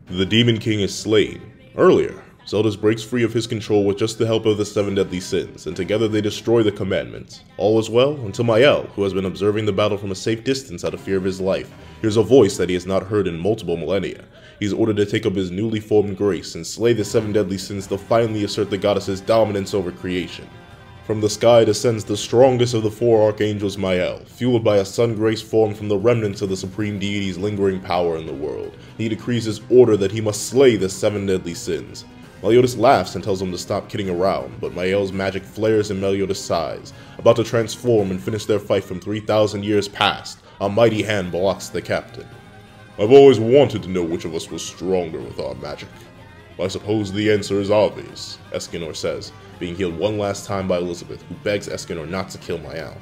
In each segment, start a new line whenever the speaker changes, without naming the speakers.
The Demon King is slain. Earlier, Zeldris breaks free of his control with just the help of the 7 deadly sins, and together they destroy the commandments. All is well until Mael, who has been observing the battle from a safe distance out of fear of his life, hears a voice that he has not heard in multiple millennia. He is ordered to take up his newly formed grace and slay the 7 deadly sins to finally assert the goddess's dominance over creation. From the sky descends the strongest of the 4 Archangels, Mael, fueled by a sun grace formed from the remnants of the Supreme Deity's lingering power in the world. He decrees his order that he must slay the 7 deadly sins. Meliodas laughs and tells him to stop kidding around, but Mael's magic flares in Meliodas' sighs. About to transform and finish their fight from 3,000 years past, a mighty hand blocks the captain. I've always wanted to know which of us was stronger with our magic. I suppose the answer is obvious, Escanor says, being healed one last time by Elizabeth, who begs Escanor not to kill Mael.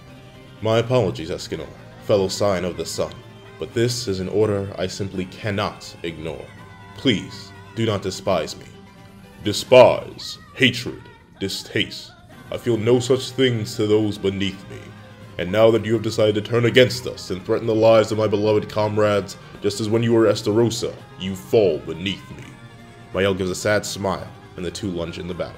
My apologies, Escanor, fellow Scion of the Sun, but this is an order I simply cannot ignore. Please, do not despise me. Despise, hatred, distaste. I feel no such things to those beneath me. And now that you have decided to turn against us and threaten the lives of my beloved comrades, just as when you were Estarossa, you fall beneath me. Mael gives a sad smile, and the two lunge into battle.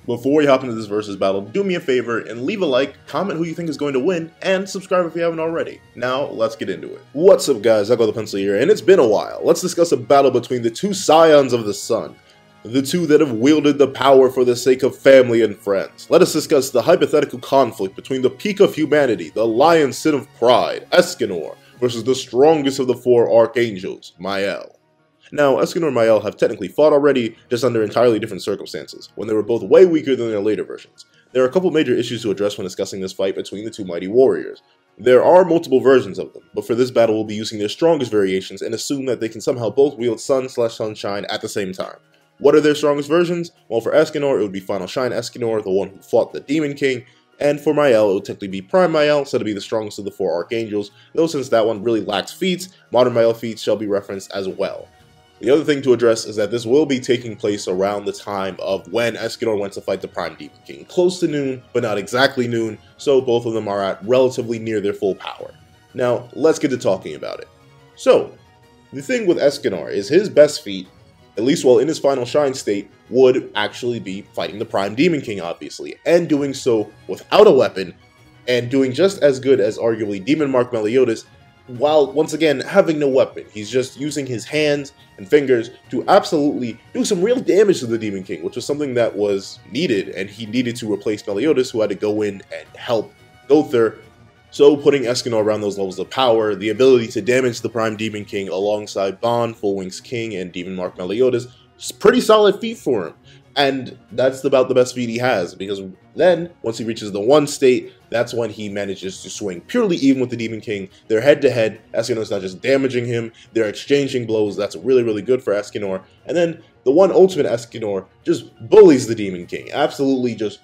Before we hop into this versus battle, do me a favor and leave a like, comment who you think is going to win, and subscribe if you haven't already. Now, let's get into it. What's up guys, Echo the Pencil here, and it's been a while. Let's discuss a battle between the two Scions of the Sun. The two that have wielded the power for the sake of family and friends. Let us discuss the hypothetical conflict between the peak of humanity, the lion sin of pride, Escanor, versus the strongest of the 4 Archangels, Mael. Now, Escanor and Mael have technically fought already, just under entirely different circumstances, when they were both way weaker than their later versions. There are a couple major issues to address when discussing this fight between the two mighty warriors. There are multiple versions of them, but for this battle we'll be using their strongest variations and assume that they can somehow both wield Sun/Sunshine at the same time. What are their strongest versions? Well, for Escanor, it would be Final Shine Escanor, the one who fought the Demon King, and for Mael, it would technically be Prime Mael, said to be the strongest of the 4 Archangels, though since that one really lacks feats, modern Mael feats shall be referenced as well. The other thing to address is that this will be taking place around the time of when Escanor went to fight the Prime Demon King. Close to noon, but not exactly noon, so both of them are at relatively near their full power. Now, let's get to talking about it. So, the thing with Escanor is his best feat, at least while in his Final Shine state, would actually be fighting the Prime Demon King, obviously, and doing so without a weapon, and doing just as good as arguably Demon Mark Meliodas, while once again having no weapon. He's just using his hands and fingers to absolutely do some real damage to the Demon King, which was something that was needed, and he needed to replace Meliodas, who had to go in and help Gother. So putting Escanor around those levels of power, the ability to damage the Prime Demon King alongside Bon, Full Wings King, and Demon Mark Meliodas, is a pretty solid feat for him. And that's about the best feat he has, because then, once he reaches the 1 state, that's when he manages to swing purely even with the Demon King. They're head-to-head, Escanor's not just damaging him, they're exchanging blows. That's really, really good for Escanor. And then, the 1 ultimate Escanor just bullies the Demon King, absolutely just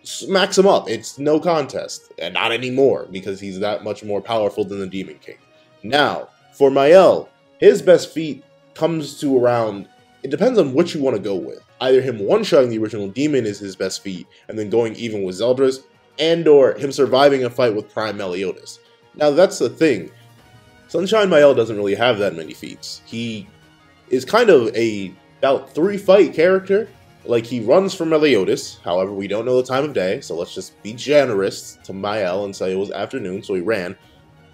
smacks him up. It's no contest, and not anymore, because he's that much more powerful than the Demon King. Now, for Mael, his best feat comes to around, it depends on what you want to go with. Either him one-shotting the original demon is his best feat, and then going even with Zeldris, and or him surviving a fight with Prime Meliodas. Now that's the thing, Sunshine Mael doesn't really have that many feats. He is kind of a about 3-fight character. Like, he runs from Meliodas, however we don't know the time of day, so let's just be generous to Mael and say it was afternoon, so he ran.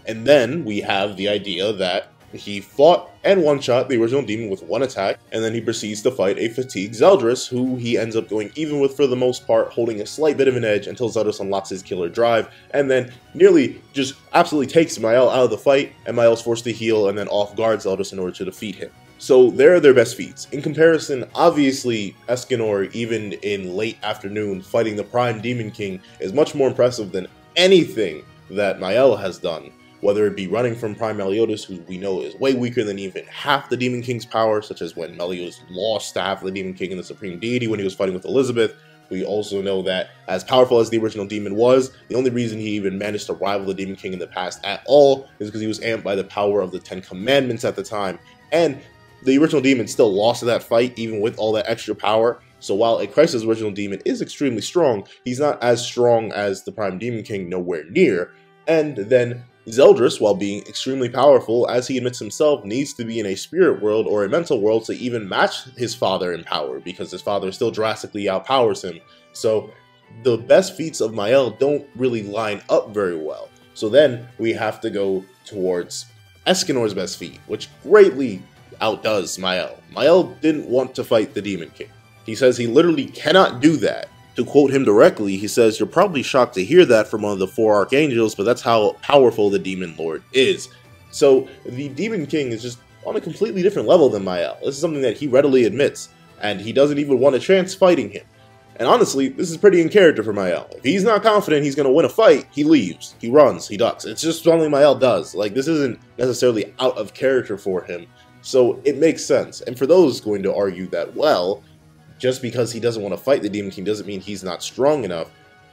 And then we have the idea that he fought and one-shot the original demon with 1 attack, and then he proceeds to fight a fatigued Zeldris, who he ends up going even with for the most part, holding a slight bit of an edge until Zeldris unlocks his killer drive, and then nearly just absolutely takes Mael out of the fight, and Mael's forced to heal and then off-guard Zeldris in order to defeat him. So they're their best feats. In comparison, obviously, Escanor, even in late afternoon, fighting the Prime Demon King is much more impressive than anything that Mael has done. Whether it be running from Prime Meliodas, who we know is way weaker than even half the Demon King's power, such as when Meliodas lost to half of the Demon King in the Supreme Deity when he was fighting with Elizabeth. We also know that, as powerful as the original demon was, the only reason he even managed to rival the Demon King in the past at all is because he was amped by the power of the 10 Commandments at the time, and the original demon still lost to that fight even with all that extra power. So while a Crisis original demon is extremely strong, he's not as strong as the Prime Demon King, nowhere near. And then Zeldris, while being extremely powerful, as he admits himself, needs to be in a spirit world or a mental world to even match his father in power, because his father still drastically outpowers him. So the best feats of Mael don't really line up very well. So then we have to go towards Escanor's best feat, which greatly outdoes Mael. Mael didn't want to fight the Demon King. He says he literally cannot do that. To quote him directly, he says, "You're probably shocked to hear that from one of the Four Archangels, but that's how powerful the Demon Lord is." So the Demon King is just on a completely different level than Mael. This is something that he readily admits, and he doesn't even want a chance fighting him. And honestly, this is pretty in character for Mael. If he's not confident he's going to win a fight, he leaves, he runs, he ducks. It's just something Mael does. Like, this isn't necessarily out of character for him, so it makes sense. And for those going to argue that, well, just because he doesn't want to fight the Demon King doesn't mean he's not strong enough.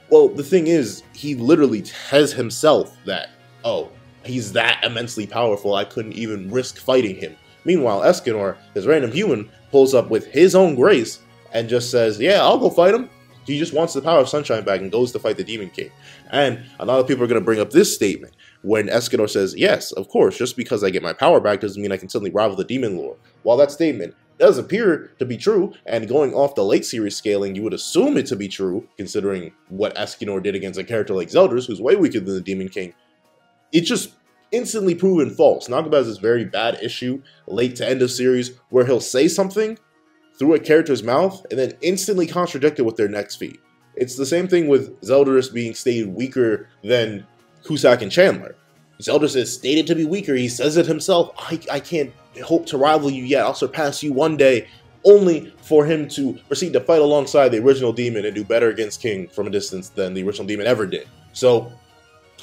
Well, the thing is, he literally tells himself that, oh, he's that immensely powerful, I couldn't even risk fighting him. Meanwhile, Escanor, this random human, pulls up with his own grace and just says, yeah, I'll go fight him. He just wants the power of Sunshine back and goes to fight the Demon King. And a lot of people are going to bring up this statement when Escanor says, yes, of course, just because I get my power back doesn't mean I can suddenly rival the Demon Lord. While that statement does appear to be true, and going off the late series scaling, you would assume it to be true, considering what Escanor did against a character like Zeldris, who's way weaker than the Demon King. It's just instantly proven false. Nagaba has this very bad issue, late to end of series, where he'll say something through a character's mouth, and then instantly contradict it with their next feat. It's the same thing with Zeldris being stated weaker than Cusack and Chandler. Zeldris is stated to be weaker, he says it himself, I can't hope to rival you yet, I'll surpass you one day, only for him to proceed to fight alongside the original demon and do better against King from a distance than the original demon ever did. So,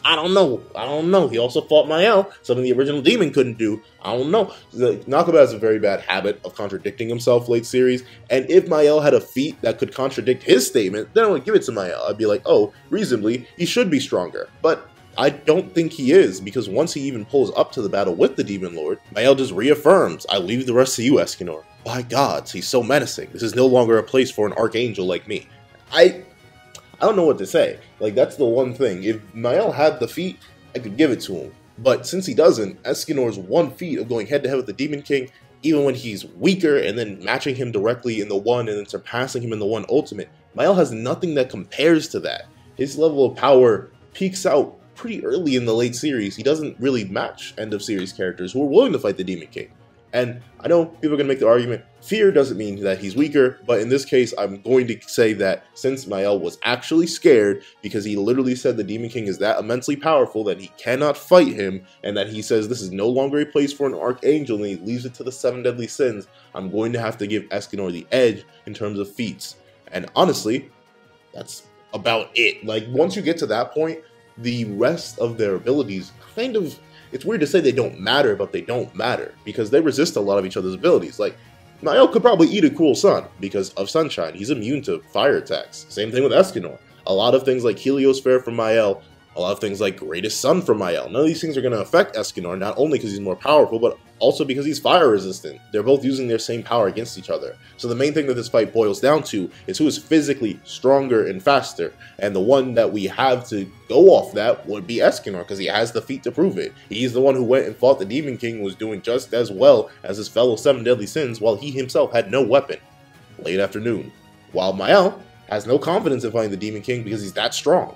I don't know. He also fought Mael, something the original demon couldn't do. I don't know. Nakaba has a very bad habit of contradicting himself late series, and if Mael had a feat that could contradict his statement, then I would give it to Mael. I'd be like, oh, reasonably, he should be stronger. But I don't think he is, because once he even pulls up to the battle with the Demon Lord, Mael just reaffirms, I leave the rest to you, Escanor. By gods, he's so menacing. This is no longer a place for an Archangel like me. I don't know what to say. Like, that's the one thing. If Mael had the feat, I could give it to him. But since he doesn't, Escanor's one feat of going head-to-head with the Demon King, even when he's weaker and then matching him directly in the one and then surpassing him in the one ultimate, Mael has nothing that compares to that. His level of power peaks out pretty early in the late series. He doesn't really match end-of-series characters who are willing to fight the Demon King. And I know people are going to make the argument, fear doesn't mean that he's weaker, but in this case, I'm going to say that since Mael was actually scared, because he literally said the Demon King is that immensely powerful that he cannot fight him, and that he says this is no longer a place for an Archangel, and he leaves it to the 7 deadly sins, I'm going to have to give Escanor the edge in terms of feats. And honestly, that's about it. Like, once you get to that point, the rest of their abilities kind of, it's weird to say they don't matter, but they don't matter, because they resist a lot of each other's abilities. Like, Mael could probably eat a cool sun because of Sunshine. He's immune to fire attacks. Same thing with Escanor. A lot of things like Heliosphere from Mael, a lot of things like Greatest Sun from Mael. None of these things are going to affect Escanor, not only because he's more powerful, but also because he's fire resistant. They're both using their same power against each other. So the main thing that this fight boils down to is who is physically stronger and faster. And the one that we have to go off that would be Escanor, because he has the feat to prove it. He's the one who went and fought the Demon King, was doing just as well as his fellow 7 deadly sins, while he himself had no weapon. Late afternoon. While Mael has no confidence in fighting the Demon King because he's that strong.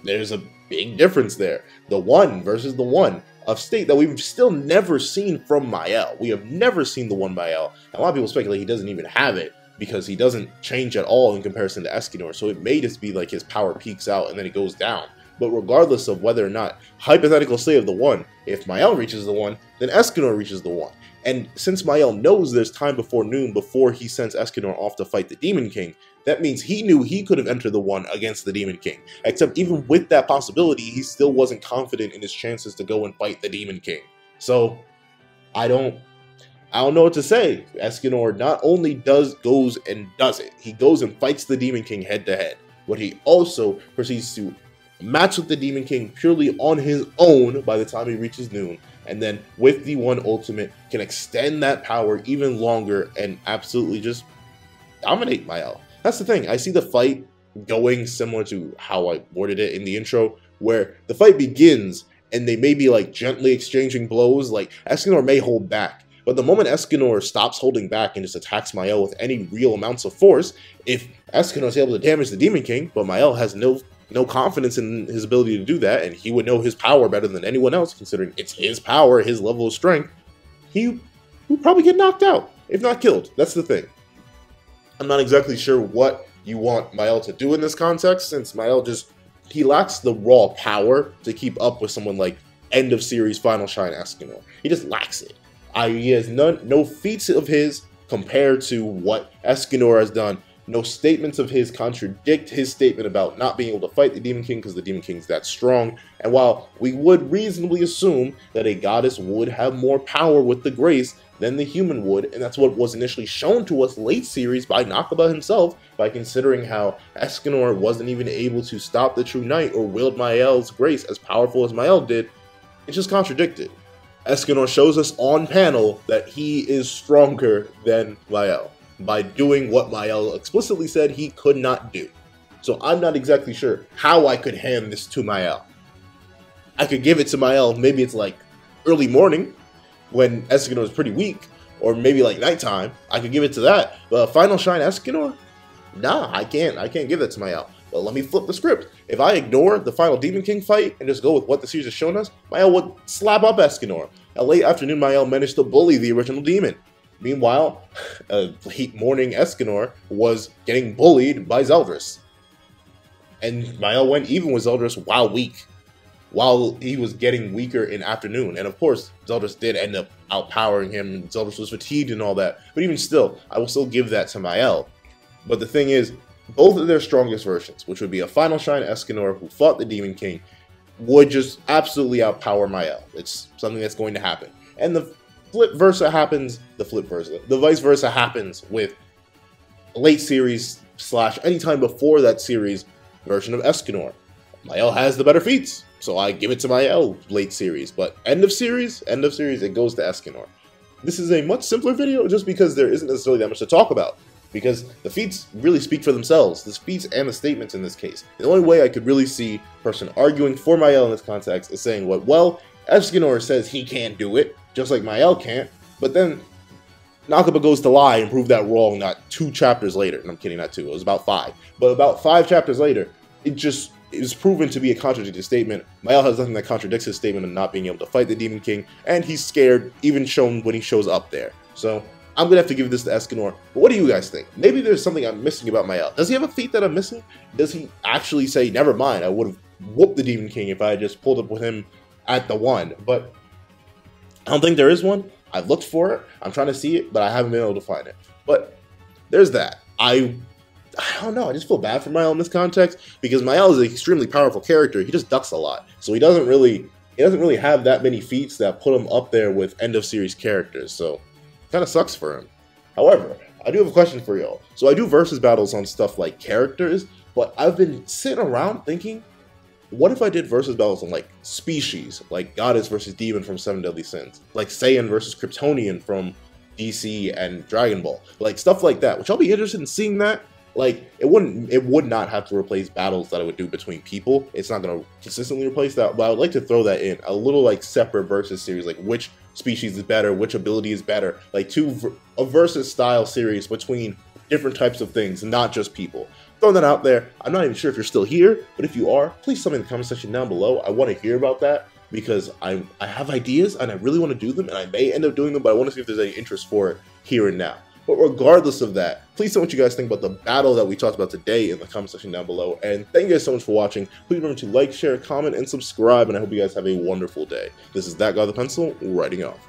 There's a big difference there. The one versus the one of state that we've still never seen from Mael. We have never seen the one Mael. A lot of people speculate he doesn't even have it because he doesn't change at all in comparison to Escanor. So it may just be like his power peaks out and then it goes down. But regardless of whether or not, hypothetical state of the one, if Mael reaches the one, then Escanor reaches the one. And since Mael knows there's time before noon before he sends Escanor off to fight the Demon King, that means he knew he could have entered the one against the Demon King. Except even with that possibility, he still wasn't confident in his chances to go and fight the Demon King. So, I don't know what to say. Escanor not only goes and does it, he goes and fights the Demon King head to head, but he also proceeds to match with the Demon King purely on his own by the time he reaches noon, and then with the one ultimate can extend that power even longer and absolutely just dominate Mael. That's the thing, I see the fight going similar to how I worded it in the intro, where the fight begins and they may be like gently exchanging blows, like Escanor may hold back. But the moment Escanor stops holding back and just attacks Mael with any real amounts of force, if Escanor is able to damage the Demon King, but Mael has no confidence in his ability to do that, and he would know his power better than anyone else, considering it's his power, his level of strength, he would probably get knocked out, if not killed. That's the thing. I'm not exactly sure what you want Mael to do in this context, since Mael he lacks the raw power to keep up with someone like end of series Final Shine Escanor. He just lacks it. He has no feats of his compared to what Escanor has done. No statements of his contradict his statement about not being able to fight the Demon King because the Demon King's that strong. And while we would reasonably assume that a goddess would have more power with the grace than the human would, and that's what was initially shown to us late series by Nakaba himself, by considering how Escanor wasn't even able to stop the True Knight or wield Mael's grace as powerful as Mael did, it's just contradicted. Escanor shows us on panel that he is stronger than Mael by doing what Mael explicitly said he could not do. So I'm not exactly sure how I could hand this to Mael. I could give it to Mael, maybe it's like early morning when Escanor is pretty weak, or maybe like nighttime. I could give it to that. But Final Shine Escanor? Nah, I can't give that to Mael. But let me flip the script. If I ignore the final Demon King fight and just go with what the series has shown us, Mael would slap up Escanor. At late afternoon, Mael managed to bully the original demon. Meanwhile, late morning Escanor was getting bullied by Zeldris. And Mael went even with Zeldris while weak, while he was getting weaker in afternoon. And of course, Zeldris did end up outpowering him, and Zeldris was fatigued and all that. But even still, I will still give that to Mael. But the thing is, both of their strongest versions, which would be a Final Shine Escanor who fought the Demon King, would just absolutely outpower Mael. It's something that's going to happen. And the vice versa happens with late series / anytime before that series version of Escanor. Mael has the better feats, so I give it to Mael late series, but end of series, it goes to Escanor. This is a much simpler video just because there isn't necessarily that much to talk about, because the feats really speak for themselves, the feats and the statements in this case. The only way I could really see a person arguing for Mael in this context is saying, well, Escanor says he can't do it, just like Mael can't, but then Nakaba goes to lie and prove that wrong not 2 chapters later. And I'm kidding, not 2, it was about 5. But about 5 chapters later, it was proven to be a contradictory statement. Mael has nothing that contradicts his statement of not being able to fight the Demon King, and he's scared, even shown when he shows up there. So I'm going to have to give this to Escanor. But what do you guys think? Maybe there's something I'm missing about Mael. Does he have a feat that I'm missing? Does he actually say, never mind, I would have whooped the Demon King if I had just pulled up with him at the 1? But I don't think there is one. I've looked for it. I'm trying to see it, but I haven't been able to find it. But there's that. I don't know. I just feel bad for Mael in this context because Mael is an extremely powerful character. He just ducks a lot, so he doesn't really have that many feats that put him up there with end of series characters. So it kind of sucks for him. However, I do have a question for y'all. So I do versus battles on stuff like characters, but I've been sitting around thinking, what if I did versus battles on like species, like Goddess versus Demon from 7 Deadly Sins, like Saiyan versus Kryptonian from DC and Dragon Ball, like stuff like that. Which I'll be interested in seeing that. Like it would not have to replace battles that I would do between people. It's not going to consistently replace that, but I would like to throw that in a little like separate versus series, like which species is better, which ability is better, like a versus style series between different types of things, not just people. Throwing that out there. I'm not even sure if you're still here, but if you are, please tell me in the comment section down below. I want to hear about that because I have ideas and I really want to do them, and I may end up doing them, but I want to see if there's any interest for it here and now. But regardless of that, please tell me what you guys think about the battle that we talked about today in the comment section down below. And thank you guys so much for watching. Please remember to like, share, comment, and subscribe, and I hope you guys have a wonderful day. This is That Guy with the Pencil, writing off.